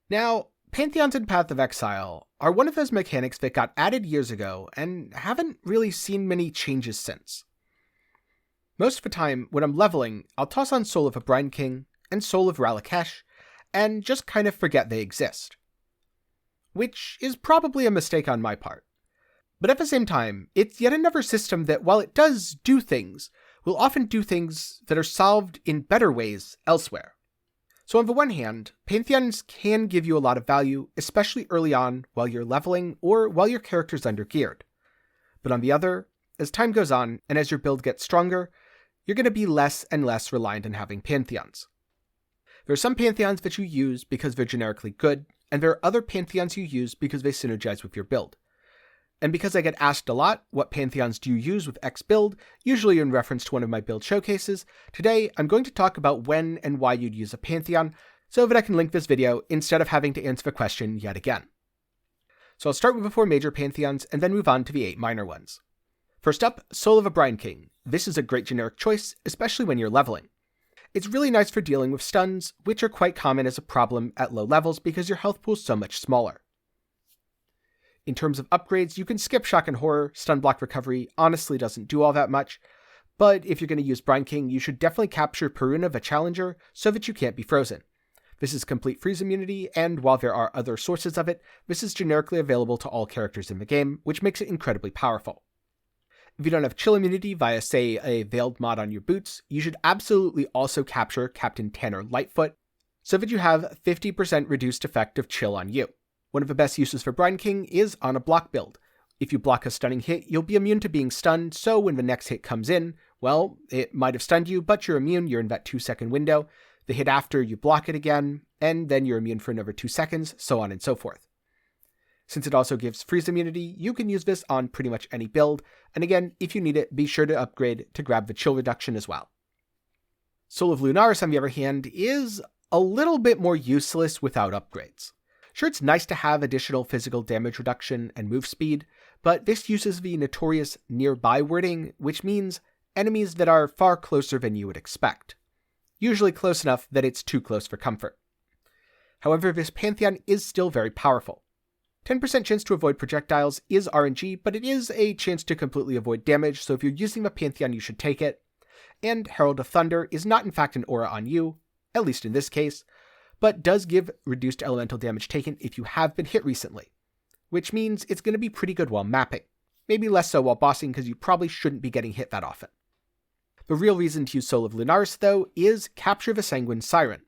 Now, Pantheons in Path of Exile are one of those mechanics that got added years ago and haven't really seen many changes since. Most of the time, when I'm leveling, I'll toss on Soul of a Brine King and Soul of Ralakesh, and just kind of forget they exist. Which is probably a mistake on my part. But at the same time, it's yet another system that, while it does do things, will often do things that are solved in better ways elsewhere. So on the one hand, Pantheons can give you a lot of value, especially early on while you're leveling or while your character's under-geared. But on the other, as time goes on and as your build gets stronger, you're going to be less and less reliant on having Pantheons. There are some Pantheons that you use because they're generically good, and there are other Pantheons you use because they synergize with your build. And because I get asked a lot, what Pantheons do you use with X build, usually in reference to one of my build showcases, today I'm going to talk about when and why you'd use a Pantheon, so that I can link this video instead of having to answer the question yet again. So I'll start with the 4 major Pantheons and then move on to the 8 minor ones. First up, Soul of a Brine King. This is a great generic choice, especially when you're leveling. It's really nice for dealing with stuns, which are quite common as a problem at low levels because your health pool's so much smaller. In terms of upgrades, you can skip Shock and Horror. Stun block recovery honestly doesn't do all that much, but if you're going to use Brine King, you should definitely capture Peruna the Challenger so that you can't be frozen. This is complete freeze immunity, and while there are other sources of it, this is generically available to all characters in the game, which makes it incredibly powerful. If you don't have chill immunity via, say, a veiled mod on your boots, you should absolutely also capture Captain Tanner Lightfoot, so that you have 50% reduced effect of chill on you. One of the best uses for Brine King is on a block build. If you block a stunning hit, you'll be immune to being stunned, so when the next hit comes in, well, it might have stunned you, but you're immune, you're in that 2-second window. The hit after, you block it again, and then you're immune for another 2 seconds, so on and so forth. Since it also gives freeze immunity, you can use this on pretty much any build, and again, if you need it, be sure to upgrade to grab the chill reduction as well. Soul of Lunaris, on the other hand, is a little bit more useless without upgrades. Sure, it's nice to have additional physical damage reduction and move speed, but this uses the notorious nearby wording, which means enemies that are far closer than you would expect. Usually close enough that it's too close for comfort. However, this Pantheon is still very powerful. 10% chance to avoid projectiles is RNG, but it is a chance to completely avoid damage, so if you're using the Pantheon, you should take it. And Herald of Thunder is not in fact an aura on you, at least in this case, but does give reduced elemental damage taken if you have been hit recently, which means it's going to be pretty good while mapping. Maybe less so while bossing because you probably shouldn't be getting hit that often. The real reason to use Soul of Lunaris, though, is Capture the Sanguine Siren.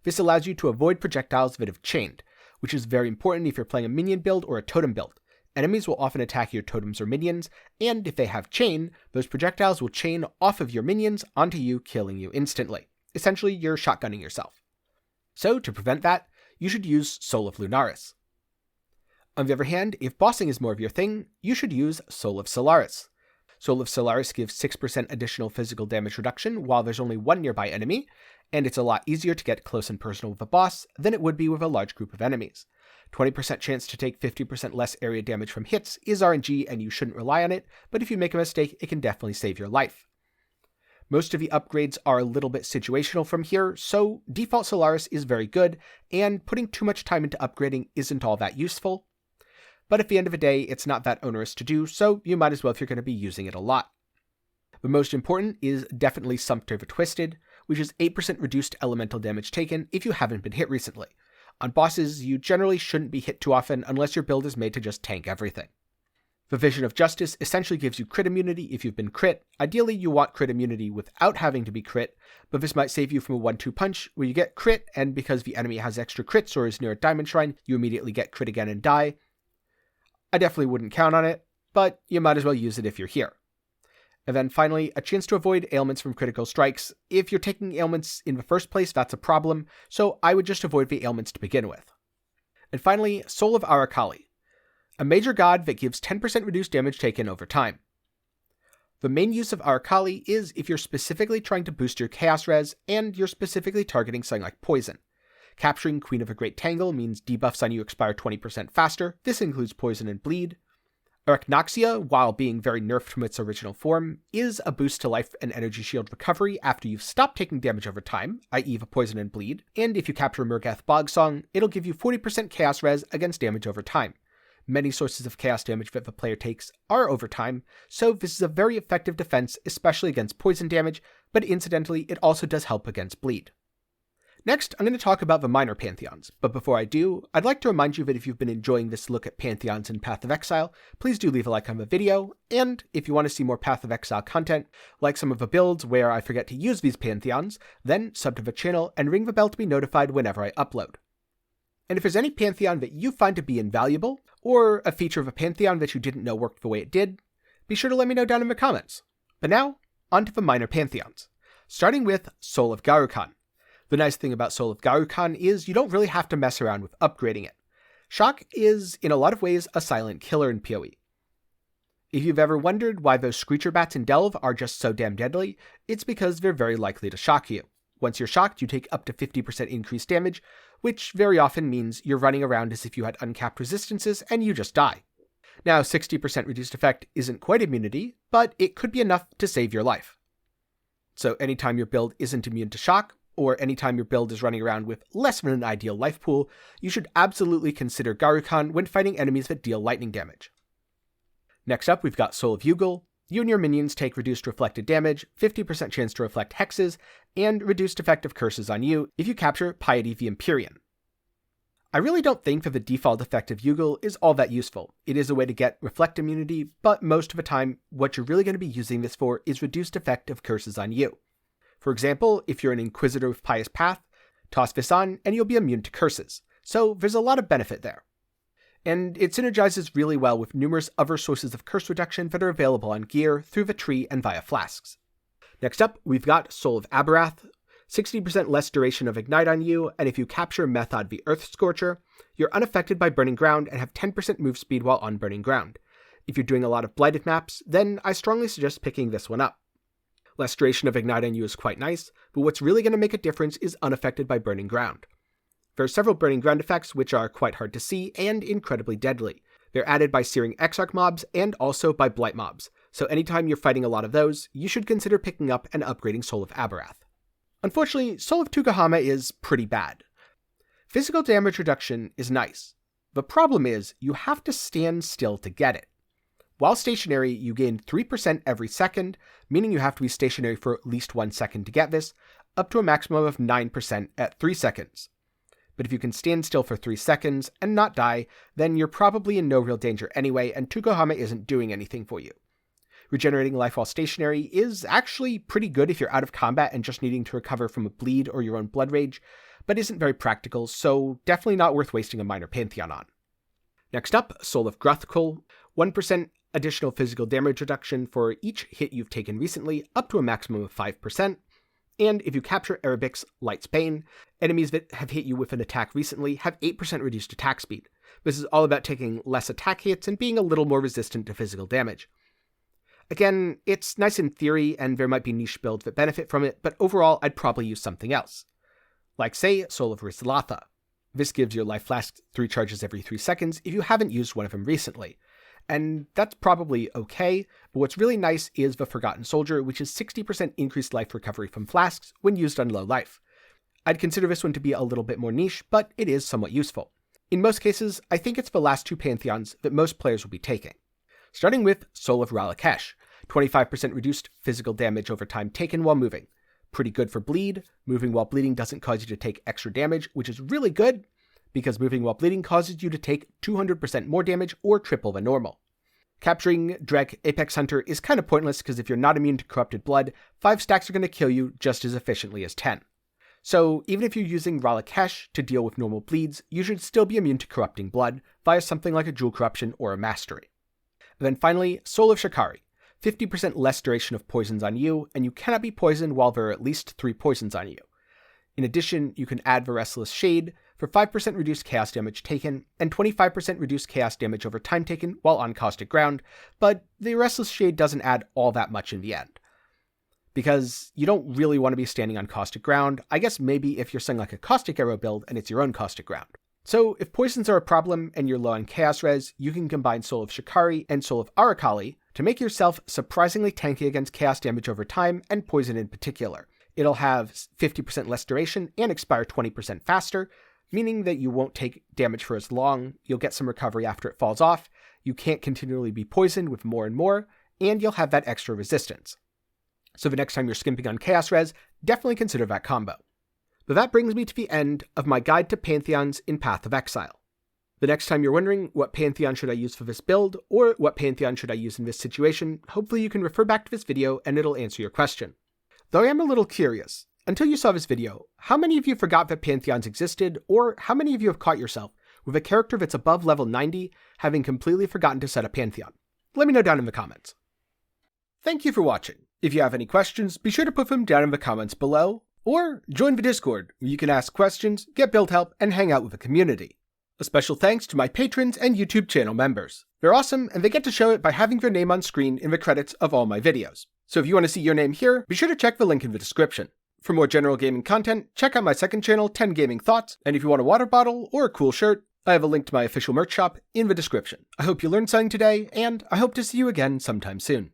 This allows you to avoid projectiles that have chained, which is very important if you're playing a minion build or a totem build. Enemies will often attack your totems or minions, and if they have chain, those projectiles will chain off of your minions onto you, killing you instantly. Essentially, you're shotgunning yourself. So, to prevent that, you should use Soul of Lunaris. On the other hand, if bossing is more of your thing, you should use Soul of Solaris. Soul of Solaris gives 6% additional physical damage reduction while there's only one nearby enemy, and it's a lot easier to get close and personal with a boss than it would be with a large group of enemies. 20% chance to take 50% less area damage from hits is RNG and you shouldn't rely on it, but if you make a mistake, it can definitely save your life. Most of the upgrades are a little bit situational from here, so default Solaris is very good, and putting too much time into upgrading isn't all that useful. But at the end of the day, it's not that onerous to do, so you might as well if you're going to be using it a lot. The most important is definitely Sumpter the Twisted, which is 8% reduced elemental damage taken if you haven't been hit recently. On bosses, you generally shouldn't be hit too often unless your build is made to just tank everything. The Vision of Justice essentially gives you crit immunity if you've been crit. Ideally, you want crit immunity without having to be crit, but this might save you from a 1-2 punch where you get crit, and because the enemy has extra crits or is near a diamond shrine, you immediately get crit again and die. I definitely wouldn't count on it, but you might as well use it if you're here. And then finally, a chance to avoid ailments from critical strikes. If you're taking ailments in the first place, that's a problem, so I would just avoid the ailments to begin with. And finally, Soul of Arakaali, a major god that gives 10% reduced damage taken over time. The main use of Arakaali is if you're specifically trying to boost your chaos res and you're specifically targeting something like poison. Capturing Queen of a Great Tangle means debuffs on you expire 20% faster. This includes poison and bleed. Arachnoxia, while being very nerfed from its original form, is a boost to life and energy shield recovery after you've stopped taking damage over time, i.e. the poison and bleed, and if you capture Murgath Bogsong, it'll give you 40% chaos res against damage over time. Many sources of chaos damage that the player takes are over time, so this is a very effective defense, especially against poison damage, but incidentally, it also does help against bleed. Next, I'm going to talk about the minor Pantheons, but before I do, I'd like to remind you that if you've been enjoying this look at Pantheons in Path of Exile, please do leave a like on the video, and if you want to see more Path of Exile content, like some of the builds where I forget to use these Pantheons, then sub to the channel and ring the bell to be notified whenever I upload. And if there's any Pantheon that you find to be invaluable, or a feature of a Pantheon that you didn't know worked the way it did, be sure to let me know down in the comments. But now, on to the minor Pantheons, starting with Soul of Garukhan. The nice thing about Soul of Garukhan is you don't really have to mess around with upgrading it. Shock is, in a lot of ways, a silent killer in PoE. If you've ever wondered why those Screecher Bats in Delve are just so damn deadly, it's because they're very likely to shock you. Once you're shocked, you take up to 50% increased damage, which very often means you're running around as if you had uncapped resistances and you just die. Now, 60% reduced effect isn't quite immunity, but it could be enough to save your life. So anytime your build isn't immune to shock, or anytime your build is running around with less than an ideal life pool, you should absolutely consider Garukhan when fighting enemies that deal lightning damage. Next up, we've got Soul of Yugul. You and your minions take reduced reflected damage, 50% chance to reflect hexes, and reduced effective curses on you if you capture Piety the Empyrean. I really don't think that the default effect of Yugul is all that useful. It is a way to get reflect immunity, but most of the time, what you're really going to be using this for is reduced effect of curses on you. For example, if you're an Inquisitor with Pious Path, toss this on and you'll be immune to curses, so there's a lot of benefit there. And it synergizes really well with numerous other sources of curse reduction that are available on gear, through the tree, and via flasks. Next up, we've got Soul of Abberath, 60% less duration of Ignite on you, and if you capture Method the Earth Scorcher, you're unaffected by Burning Ground and have 10% move speed while on Burning Ground. If you're doing a lot of Blighted maps, then I strongly suggest picking this one up. Less duration of Ignite on you is quite nice, but what's really going to make a difference is unaffected by Burning Ground. There are several Burning Ground effects which are quite hard to see and incredibly deadly. They're added by Searing Exarch mobs and also by Blight mobs, so anytime you're fighting a lot of those, you should consider picking up and upgrading Soul of Abberath. Unfortunately, Soul of Tukohama is pretty bad. Physical damage reduction is nice. The problem is, you have to stand still to get it. While stationary, you gain 3% every second, meaning you have to be stationary for at least 1 second to get this, up to a maximum of 9% at 3 seconds. But if you can stand still for 3 seconds and not die, then you're probably in no real danger anyway, and Tukohama isn't doing anything for you. Regenerating life while stationary is actually pretty good if you're out of combat and just needing to recover from a bleed or your own blood rage, but isn't very practical, so definitely not worth wasting a minor Pantheon on. Next up, Soul of Gruthkul, 1% additional physical damage reduction for each hit you've taken recently, up to a maximum of 5%, and if you capture Arabic's Light's Bane, enemies that have hit you with an attack recently have 8% reduced attack speed. This is all about taking less attack hits and being a little more resistant to physical damage. Again, it's nice in theory, and there might be niche builds that benefit from it, but overall I'd probably use something else. Like, say, Soul of Ryslatha. This gives your life flask 3 charges every 3 seconds if you haven't used one of them recently. And that's probably okay, but what's really nice is the Forgotten Soldier, which is 60% increased life recovery from flasks when used on low life. I'd consider this one to be a little bit more niche, but it is somewhat useful. In most cases, I think it's the last 2 Pantheons that most players will be taking. Starting with Soul of Ralakesh, 25% reduced physical damage over time taken while moving. Pretty good for bleed. Moving while bleeding doesn't cause you to take extra damage, which is really good, because moving while bleeding causes you to take 200% more damage or triple the normal. Capturing Drek Apex Hunter is kind of pointless because if you're not immune to corrupted blood, 5 stacks are going to kill you just as efficiently as 10. So even if you're using Ralakesh to deal with normal bleeds, you should still be immune to corrupting blood via something like a Jewel Corruption or a Mastery. And then finally, Soul of Shakari. 50% less duration of poisons on you, and you cannot be poisoned while there are at least 3 poisons on you. In addition, you can add the Restless Shade for 5% reduced chaos damage taken, and 25% reduced chaos damage over time taken while on Caustic Ground, but the Restless Shade doesn't add all that much in the end. Because you don't really want to be standing on Caustic Ground, I guess maybe if you're saying like a Caustic Arrow build and it's your own Caustic Ground. So if poisons are a problem and you're low on Chaos Res, you can combine Soul of Shakari and Soul of Arakaali to make yourself surprisingly tanky against chaos damage over time, and poison in particular. It'll have 50% less duration and expire 20% faster, meaning that you won't take damage for as long, you'll get some recovery after it falls off, you can't continually be poisoned with more and more, and you'll have that extra resistance. So the next time you're skimping on Chaos Res, definitely consider that combo. But that brings me to the end of my guide to Pantheons in Path of Exile. The next time you're wondering what Pantheon should I use for this build, or what Pantheon should I use in this situation, hopefully you can refer back to this video and it'll answer your question. Though I am a little curious, until you saw this video, how many of you forgot that Pantheons existed, or how many of you have caught yourself with a character that's above level 90 having completely forgotten to set a Pantheon? Let me know down in the comments. Thank you for watching. If you have any questions, be sure to put them down in the comments below, or join the Discord, where you can ask questions, get build help, and hang out with the community. A special thanks to my patrons and YouTube channel members. They're awesome, and they get to show it by having their name on screen in the credits of all my videos. So if you want to see your name here, be sure to check the link in the description. For more general gaming content, check out my second channel, 10 Gaming Thoughts, and if you want a water bottle or a cool shirt, I have a link to my official merch shop in the description. I hope you learned something today, and I hope to see you again sometime soon.